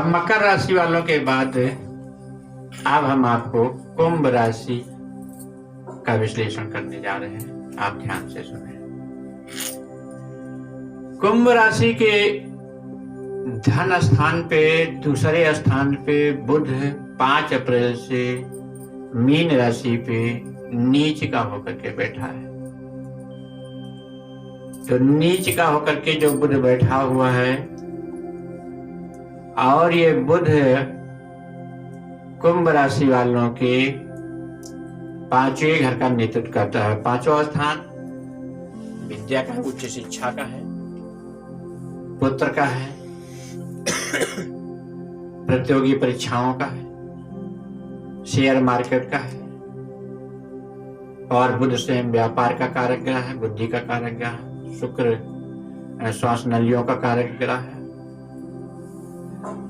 अब मकर राशि वालों के बाद अब हम आपको कुंभ राशि का विश्लेषण करने जा रहे हैं। आप ध्यान से सुने। कुंभ राशि के धन स्थान पे दूसरे स्थान पे बुध 5 अप्रैल से मीन राशि पे नीच का होकर के बैठा है। तो नीच का होकर के जो बुध बैठा हुआ है और ये बुध कुंभ राशि वालों के 5वें घर का नेतृत्व करता है। 5वां स्थान विद्या का, उच्च शिक्षा का है, पुत्र का है, प्रतियोगी परीक्षाओं का है, शेयर मार्केट का है और बुध स्वयं व्यापार का कारक ग्रह है, बुद्धि का कारक ग्रह है, शुक्र श्वास नलियों का कारक ग्रह है।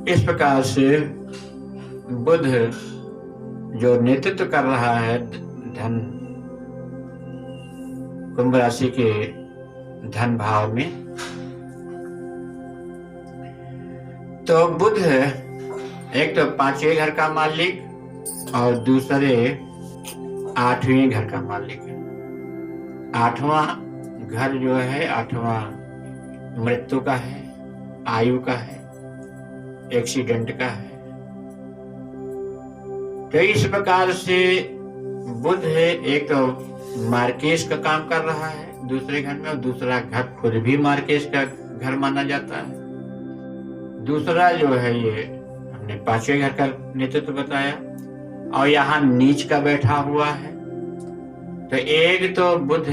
इस प्रकार से बुध जो नेतृत्व कर रहा है धन कुंभ राशि के धन भाव में, तो बुध एक तो 5वें घर का मालिक और दूसरे 8वें घर का मालिक है। 8वां घर जो है 8वां मृत्यु का है, आयु का है, एक्सीडेंट का है। तो इस प्रकार से बुध है एक तो मार्केश का काम कर रहा है दूसरे घर में, और दूसरा घर खुद भी मार्केश का घर माना जाता है। दूसरा जो है ये हमने 5वें घर का नेतृत्व बताया और यहाँ नीच का बैठा हुआ है। तो एक तो बुध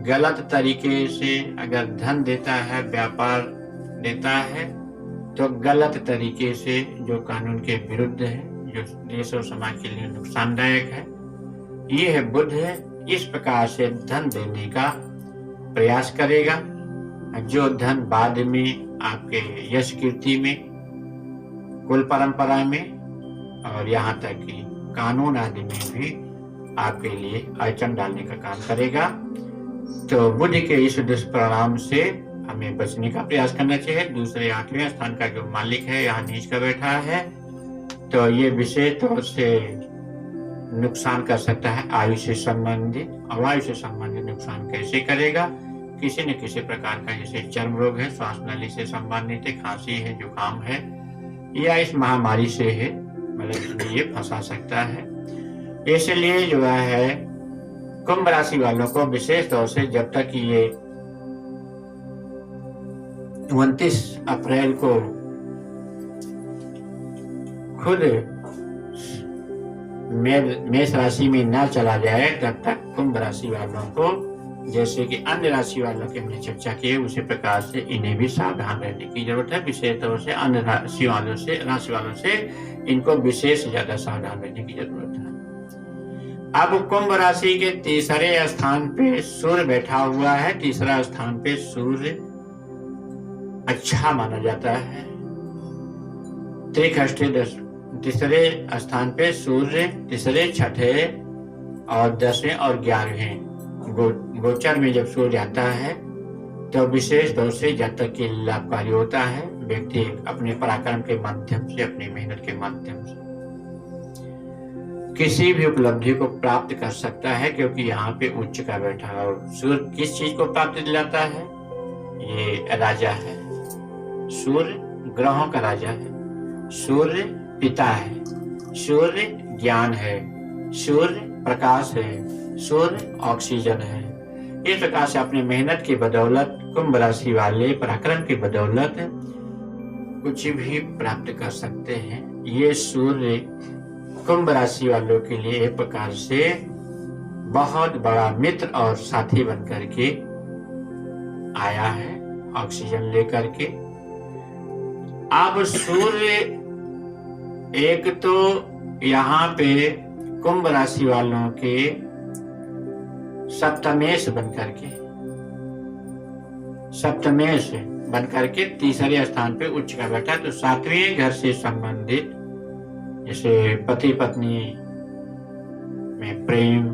गलत तरीके से अगर धन देता है, व्यापार देता है, तो गलत तरीके से जो कानून के विरुद्ध है, जो देश और समाज के लिए नुकसानदायक है, ये है बुध है। इस प्रकार से धन देने का प्रयास करेगा, जो धन बाद में आपके यश कीर्ति में, कुल परंपरा में और यहाँ तक कि कानून आदि में भी आपके लिए अड़चन डालने का काम करेगा। तो बुध के इस दुष्परिणाम से हमें बचने का प्रयास करना चाहिए। दूसरे 8वें स्थान का जो मालिक है यहाँ नीच का बैठा है, तो ये विशेष तौर से नुकसान कर सकता है आयु से संबंधित। और आयु से संबंधित नुकसान कैसे करेगा? किसी न किसी प्रकार का, जैसे चर्म रोग है, श्वास नली से संबंधित है, खांसी है, जुकाम है, या इस महामारी से है, मतलब ये फंसा सकता है। इसलिए जो है कुंभ राशि वालों को विशेष तौर से जब तक ये 29 अप्रैल को खुद मेष राशि में न चला जाए तब तक कुंभ राशि वालों को, जैसे कि अन्य राशि वालों की हमने चर्चा की है, उसी प्रकार से इन्हें भी सावधान रहने की जरूरत है। विशेष तौर से अन्य राशि वालों से इनको विशेष ज्यादा सावधान रहने की जरूरत है। अब कुंभ राशि के तीसरे स्थान पे सूर्य बैठा हुआ है। तीसरा स्थान पे सूर्य अच्छा माना जाता है। तीसरे स्थान पे सूर्य तीसरे, छठे और 10वें और 11वें गोचर में जब सूर्य आता है तो विशेष तौर से जब तक कि लाभकारी होता है, व्यक्ति अपने पराक्रम के माध्यम से, अपनी मेहनत के माध्यम से किसी भी उपलब्धि को प्राप्त कर सकता है, क्योंकि यहाँ पे उच्च का बैठा है। और सूर्य किस चीज को प्राप्त दिलाता है? ये राजा है, सूर्य ग्रहों का राजा है, सूर्य पिता है, सूर्य ज्ञान है, सूर्य प्रकाश है, सूर्य ऑक्सीजन है। इस प्रकार से अपनी मेहनत की बदौलत कुंभ राशि वाले पराक्रम की बदौलत कुछ भी प्राप्त कर सकते हैं। ये सूर्य कुंभ राशि वालों के लिए एक प्रकार से बहुत बड़ा मित्र और साथी बनकर के आया है, ऑक्सीजन लेकर के। अब सूर्य एक तो यहाँ पे कुंभ राशि वालों के सप्तमेश बनकर के तीसरे स्थान पे उच्च का बैठा। तो 7वें घर से संबंधित, जैसे पति पत्नी में प्रेम,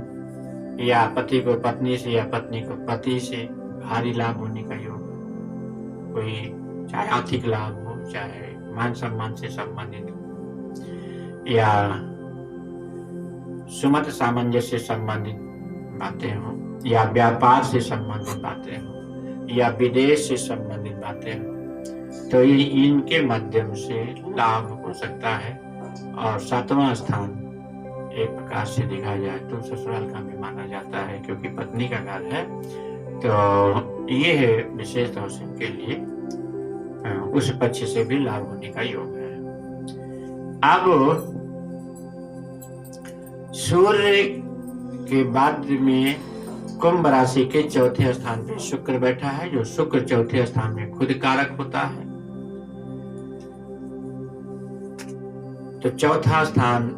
या पति को पत्नी से या पत्नी को पति से भारी लाभ होने का योग, कोई चाहे आर्थिक लाभ हो, चाहे मान सम्मान से संबंधित, या सुमत सामंजस्य से संबंधित बातें हो, या व्यापार से संबंधित बातें हो, या विदेश से संबंधित बातें हो, तो ये इनके माध्यम से लाभ हो सकता है। और 7वां स्थान एक प्रकार से देखा जाए तो ससुराल का भी माना जाता है, क्योंकि पत्नी का घर है। तो ये है विशेष तौर से के लिए उस पक्ष से भी लाभ होने का योग है। अब सूर्य के बाद में कुंभ राशि के चौथे स्थान पे शुक्र बैठा है, जो शुक्र चौथे स्थान में खुद कारक होता है। तो चौथा स्थान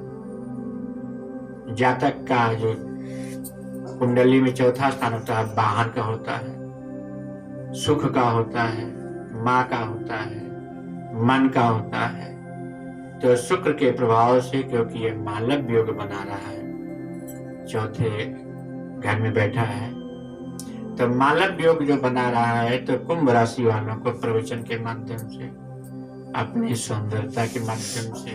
जातक का, जो कुंडली में चौथा स्थान होता है, वाहन का होता है, सुख का होता है, माँ का होता है, मन का होता है। तो शुक्र के प्रभाव से, क्योंकि ये मालव योग बना रहा है, चौथे घर में बैठा है, तो मालव योग जो बना रहा है, तो कुंभ राशि वालों को प्रवचन के माध्यम से, अपनी सुंदरता के माध्यम से,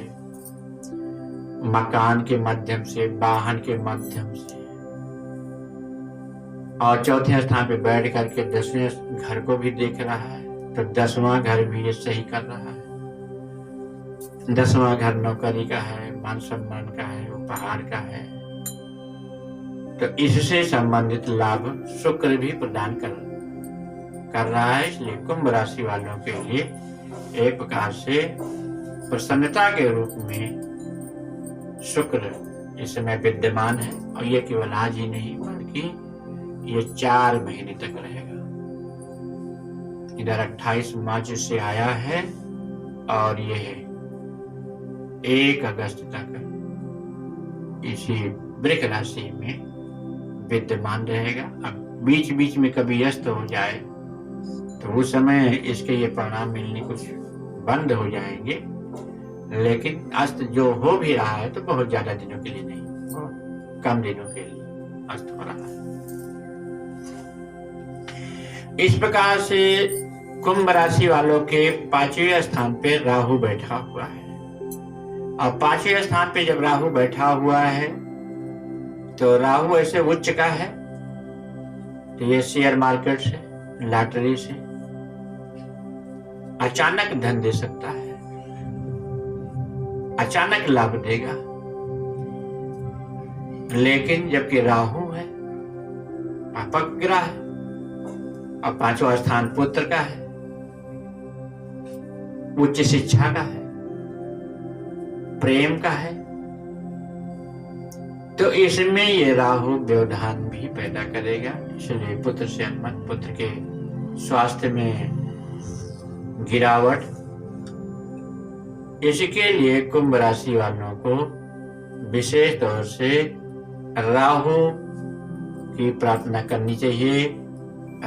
मकान के माध्यम से, वाहन के माध्यम से, और चौथे स्थान पे बैठ करके 10वें घर को भी देख रहा है, तो 10वां घर भी ये सही कर रहा है। 10वां घर नौकरी का है, मान सम्मान का है, उपहार का है। तो इससे संबंधित लाभ शुक्र भी प्रदान कर रहा है। इसलिए कुंभ राशि वालों के लिए एक प्रकार से प्रसन्नता के रूप में शुक्र इस समय विद्यमान है, और ये केवल आज ही नहीं बल्कि ये 4 महीने तक रहेगा। इधर 28 मार्च से आया है और ये 1 अगस्त तक इसी वृक राशि में विद्यमान रहेगा। अब बीच बीच में कभी अस्त हो जाए तो उस समय इसके ये परिणाम मिलने कुछ बंद हो जाएंगे, लेकिन अस्त जो हो भी रहा है तो बहुत ज्यादा दिनों के लिए नहीं, कम दिनों के लिए अस्त हो रहा है। इस प्रकार से कुंभ राशि वालों के 5वें स्थान पे राहु बैठा हुआ है, और 5वें स्थान पे जब राहु बैठा हुआ है तो राहु ऐसे उच्च का है, तो ये शेयर मार्केट से, लॉटरी से अचानक धन दे सकता है, अचानक लाभ देगा। लेकिन जबकि राहु है पापक ग्रह है, और 5वां स्थान पुत्र का है, उच्च शिक्षा का है, प्रेम का है, तो इसमें ये राहु व्यवधान भी पैदा करेगा। इसलिए पुत्र से अनुमत, पुत्र के स्वास्थ्य में गिरावट। इसके लिए कुंभ राशि वालों को विशेष तौर से राहु की प्रार्थना करनी चाहिए,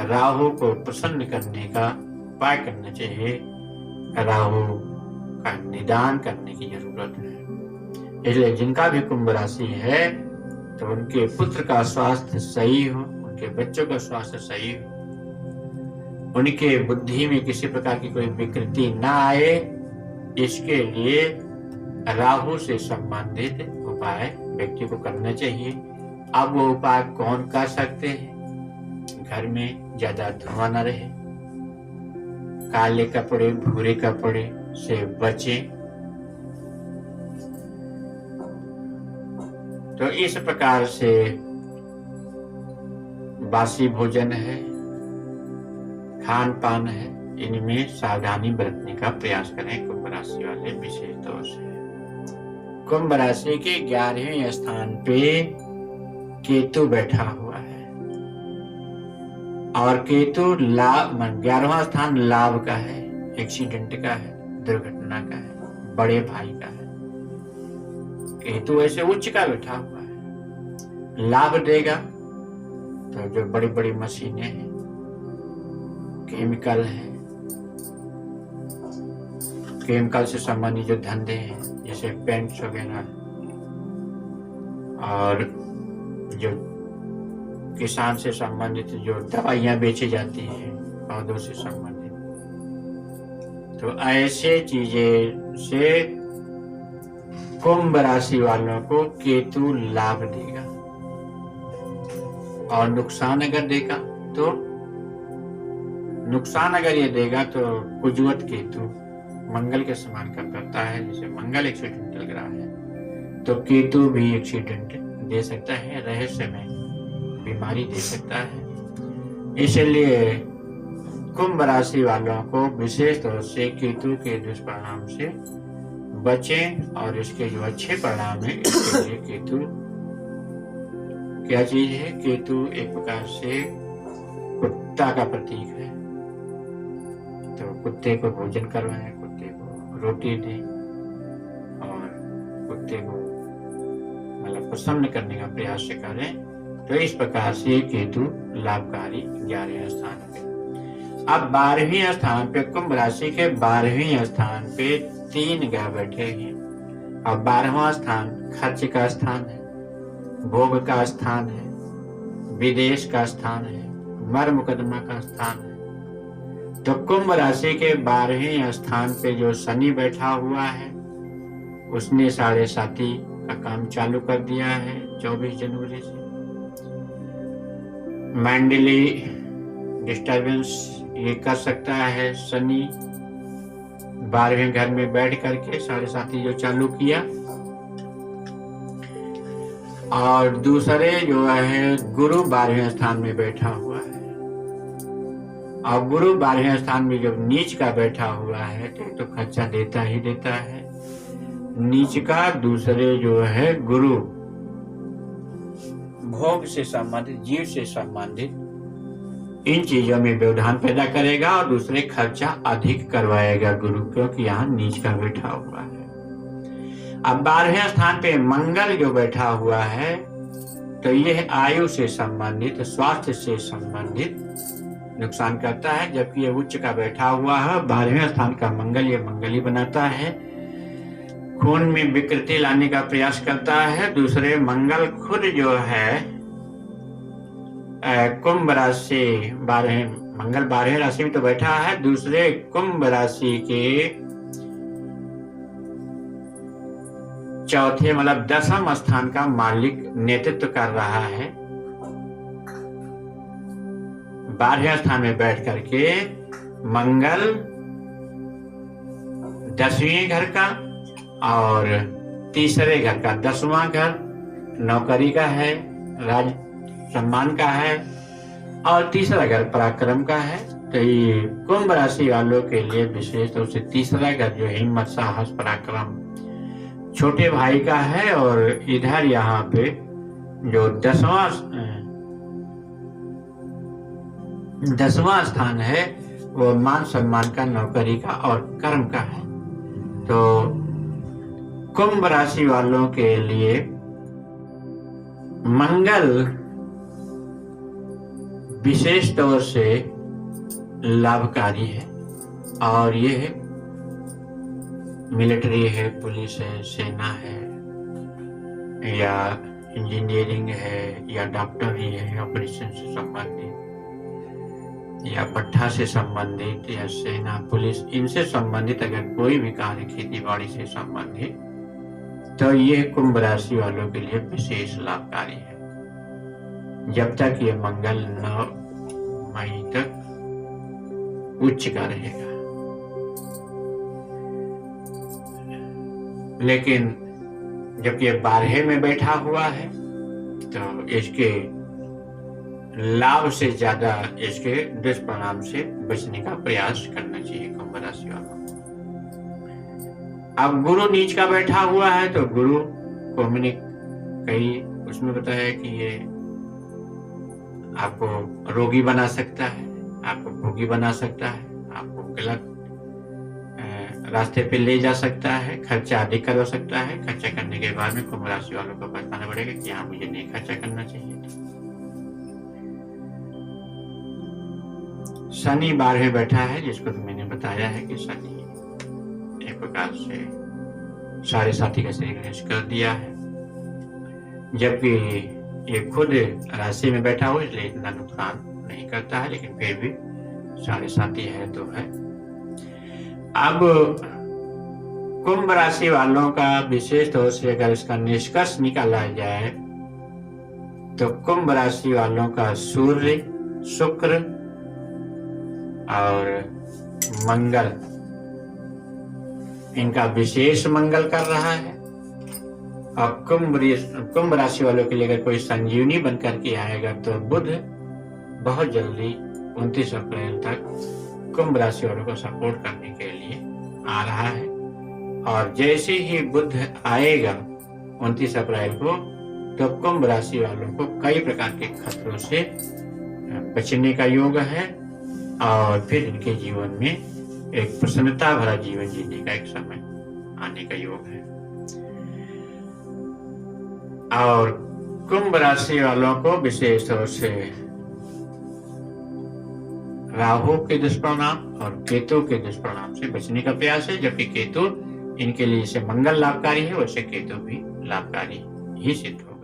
राहु को प्रसन्न करने का उपाय करना चाहिए, राहु का निदान करने की जरूरत है। इसलिए जिनका भी कुंभ राशि है तो उनके पुत्र का स्वास्थ्य सही हो, उनके बच्चों का स्वास्थ्य सही हो, उनके बुद्धि में किसी प्रकार की कोई विकृति ना आए, इसके लिए राहु से संबंधित उपाय व्यक्ति को करना चाहिए। अब वो उपाय कौन कर सकते हैं? घर में ज्यादा धुआं न रहे, काले कपड़े, भूरे कपड़े से बचें। तो इस प्रकार से बासी भोजन है, खान पान है, इनमें सावधानी बरतने का प्रयास करें कुंभ राशि वाले विशेष तौर से। कुंभ राशि के 11वें स्थान पे केतु बैठा हुआ है, और केतु लाभ, 11वां स्थान लाभ का है, एक्सीडेंट का है, दुर्घटना का है, बड़े भाई का है। केतु ऐसे उच्च का बैठा हुआ है, लाभ देगा। तो जो बड़ी बड़ी मशीनें हैं, केमिकल है, केमिकल से संबंधित जो धंधे हैं जैसे पेंट्स वगैरह, और जो किसान से संबंधित जो दवाइयां बेची जाती हैं पौधों से संबंधित, तो ऐसे चीजें से कुंभ राशि वालों को केतु लाभ देगा, और नुकसान अगर देगा तो ये देगा तो कुजवत केतु मंगल के समान काम करता है। जैसे मंगल एक्सीडेंटल ग्रह है तो केतु भी एक्सीडेंट दे सकता है, रहस्यमय बीमारी दे सकता है। इसलिए कुंभ राशि वालों को विशेष तौर से केतु के दुष्परिणाम से बचें, और इसके जो अच्छे परिणाम है इसके लिए केतु क्या चीज है? केतु एक प्रकार से कुत्ता का प्रतीक है, तो कुत्ते को भोजन करवाएं, कुत्ते को रोटी दें और कुत्ते को मतलब प्रसन्न करने का प्रयास करें। तो इस प्रकार से केतु लाभकारी 11वें स्थान पे। अब 12वें स्थान पे कुंभ राशि के 12वें स्थान पे 3 ग्रह बैठे हैं, और 12वां स्थान खर्च का स्थान है, भोग का स्थान है, विदेश का स्थान है, मर मुकदमा का स्थान है। तो कुंभ राशि के 12वें स्थान पे जो शनि बैठा हुआ है उसने 7.5 का काम चालू कर दिया है 24 जनवरी से। मेंटली डिस्टर्बेंस ये कर सकता है शनि 12वें घर में बैठ करके 7.5 जो चालू किया। और दूसरे जो है गुरु 12वें स्थान में बैठा हुआ है, और गुरु 12वें स्थान में जब नीच का बैठा हुआ है तो खर्चा देता ही देता है नीच का। दूसरे जो है गुरु भोग से संबंधित, जीव से संबंधित इन चीजों में व्यवधान पैदा करेगा, और दूसरे खर्चा अधिक करवाएगा गुरु, क्योंकि यहाँ नीच का बैठा हुआ है। अब 12वें स्थान पे मंगल जो बैठा हुआ है तो यह आयु से संबंधित, स्वास्थ्य से संबंधित नुकसान करता है, जबकि ये उच्च का बैठा हुआ है 12वें स्थान का मंगल, ये मंगल ही बनाता है, खून में विकृति लाने का प्रयास करता है। दूसरे मंगल खुद जो है कुंभ राशि 12वें राशि में तो बैठा है, दूसरे कुंभ राशि के चौथे मतलब 10वां स्थान का मालिक नेतृत्व कर रहा है 12वें स्थान में बैठ करके। मंगल 10वें घर का और तीसरे घर का, 10वां घर नौकरी का है, राज सम्मान का है, और तीसरा घर पराक्रम का है। तो ये कुंभ राशि वालों के लिए विशेष तौर से तीसरा घर जो हिम्मत, साहस, पराक्रम छोटे भाई का है, और इधर यहाँ पे जो 10वां स्थान है वो मान सम्मान का, नौकरी का और कर्म का है। तो कुंभ राशि वालों के लिए मंगल विशेष तौर से लाभकारी है, और ये मिलिट्री है, पुलिस है, सेना है, या इंजीनियरिंग है, या डॉक्टरी है, ऑपरेशन से संबंधित, या पट्टा से संबंधित, या सेना, पुलिस, इनसे संबंधित अगर कोई भी कार्य खेती बाड़ी से संबंधित, तो ये कुंभ राशि वालों के लिए विशेष लाभकारी है, जब तक ये मंगल 9 मई तक उच्च का रहेगा। लेकिन जब ये 12वें में बैठा हुआ है तो इसके लाभ से ज्यादा इसके दुष्परिणाम से बचने का प्रयास करना चाहिए कुंभ राशि वालों को। अब गुरु नीच का बैठा हुआ है तो गुरु को मैंने कई उसमें बताया कि ये आपको रोगी बना सकता है, आपको भोगी बना सकता है, आपको गलत रास्ते पे ले जा सकता है, खर्चा अधिक करवा सकता है। खर्चा करने के बाद में कुंभ राशि वालों को बताना पड़ेगा कि हाँ मुझे नहीं खर्चा करना चाहिए। शनि 12वें बैठा है, जिसको तो मैंने बताया है कि शनि एक प्रकार से 7.5 का श्रीगणेश कर दिया है, जबकि ये खुद राशि में बैठा हुआ इसलिए इतना नुकसान नहीं करता है, लेकिन फिर भी 7.5 है तो है। अब कुंभ राशि वालों का विशेष तौर से अगर इसका निष्कर्ष निकाला जाए तो कुंभ राशि वालों का सूर्य, शुक्र और मंगल, इनका विशेष मंगल कर रहा है। और कुंभ राशि वालों के लिए अगर कोई संजीवनी बनकर के आएगा तो बुध बहुत जल्दी 29 अप्रैल तक कुंभ राशि वालों को सपोर्ट करने के लिए आ रहा है। और जैसे ही बुध आएगा 29 अप्रैल को, तो कुंभ राशि वालों को कई प्रकार के खतरों से बचने का योग है और फिर इनके जीवन में एक प्रसन्नता भरा जीवन जीने का एक समय आने का योग है। और कुंभ राशि वालों को विशेष तौर से राहु के दुष्परिणाम और केतु के दुष्परिणाम से बचने का प्रयास है। जबकि केतु इनके लिए जैसे मंगल लाभकारी है, वैसे केतु भी लाभकारी ही सिद्ध होगा।